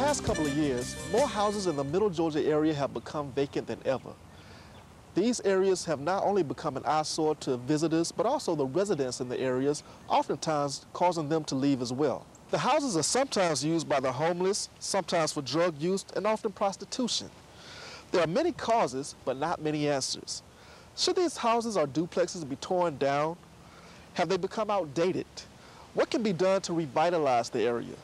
past couple of years, more houses in the Middle Georgia area have become vacant than ever. These areas have not only become an eyesore to visitors, but also the residents in the areas, oftentimes causing them to leave as well. The houses are sometimes used by the homeless, sometimes for drug use, and often prostitution. There are many causes, but not many answers. Should these houses or duplexes be torn down? Have they become outdated? What can be done to revitalize the area?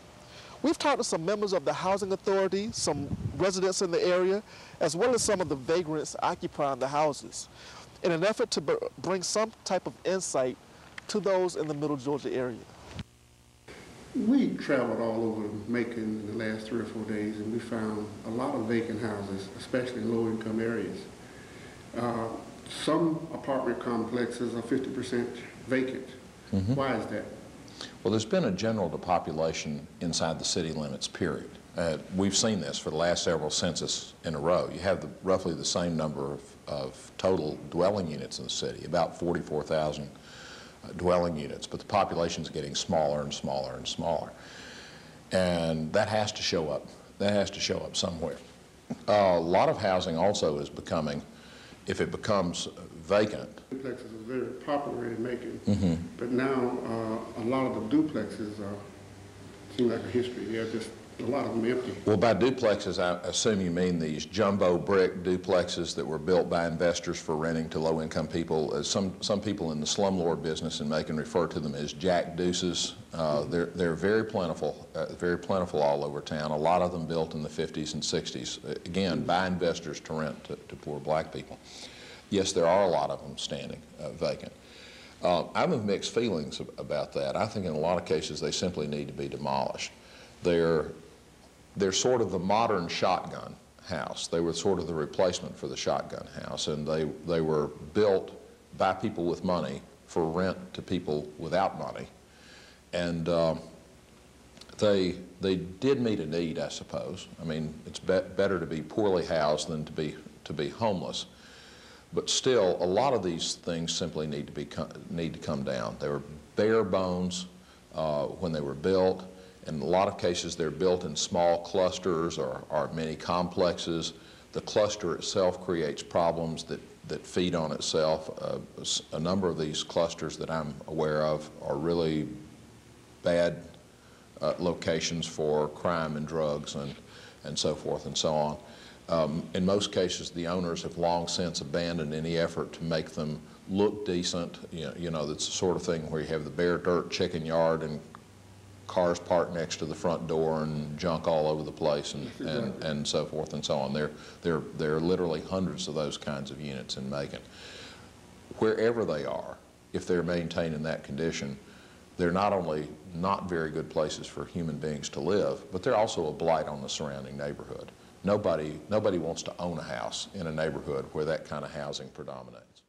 We've talked to some members of the Housing Authority, some residents in the area, as well as some of the vagrants occupying the houses, in an effort to bring some type of insight to those in the Middle Georgia area. We traveled all over Macon in the last 3 or 4 days, and we found a lot of vacant houses, especially in low-income areas. Some apartment complexes are 50% vacant. Mm-hmm. Why is that? Well, there's been a general depopulation inside the city limits, period. We've seen this for the last several census in a row. You have roughly the same number of total dwelling units in the city, about 44,000 dwelling units, but the population is getting smaller and smaller and smaller. And that has to show up. That has to show up somewhere. A lot of housing also is becoming, if it becomes vacant. Duplexes are very popular in Macon, mm-hmm. but now a lot of the duplexes seem like a history. They're just a lot of them empty. Well, by duplexes, I assume you mean these jumbo brick duplexes that were built by investors for renting to low-income people. Some people in the slumlord business in Macon refer to them as jack deuces. They're very plentiful all over town. A lot of them built in the 50s and 60s, again, by investors to rent to poor black people. Yes, there are a lot of them standing vacant. I'm of mixed feelings about that. I think in a lot of cases they simply need to be demolished. They're sort of the modern shotgun house. They were sort of the replacement for the shotgun house, and they were built by people with money for rent to people without money. And they did meet a need, I suppose. I mean, it's better to be poorly housed than to be homeless. But still, a lot of these things simply need to come down. They were bare bones when they were built. In a lot of cases, they're built in small clusters or mini complexes. The cluster itself creates problems that feed on itself. A number of these clusters that I'm aware of are really bad locations for crime and drugs and so forth and so on. In most cases, the owners have long since abandoned any effort to make them look decent. You know, that's the sort of thing where you have the bare dirt chicken yard and cars parked next to the front door and junk all over the place and so forth and so on. There are literally hundreds of those kinds of units in Macon. Wherever they are, if they're maintained in that condition, they're not only not very good places for human beings to live, but they're also a blight on the surrounding neighborhood. Nobody wants to own a house in a neighborhood where that kind of housing predominates.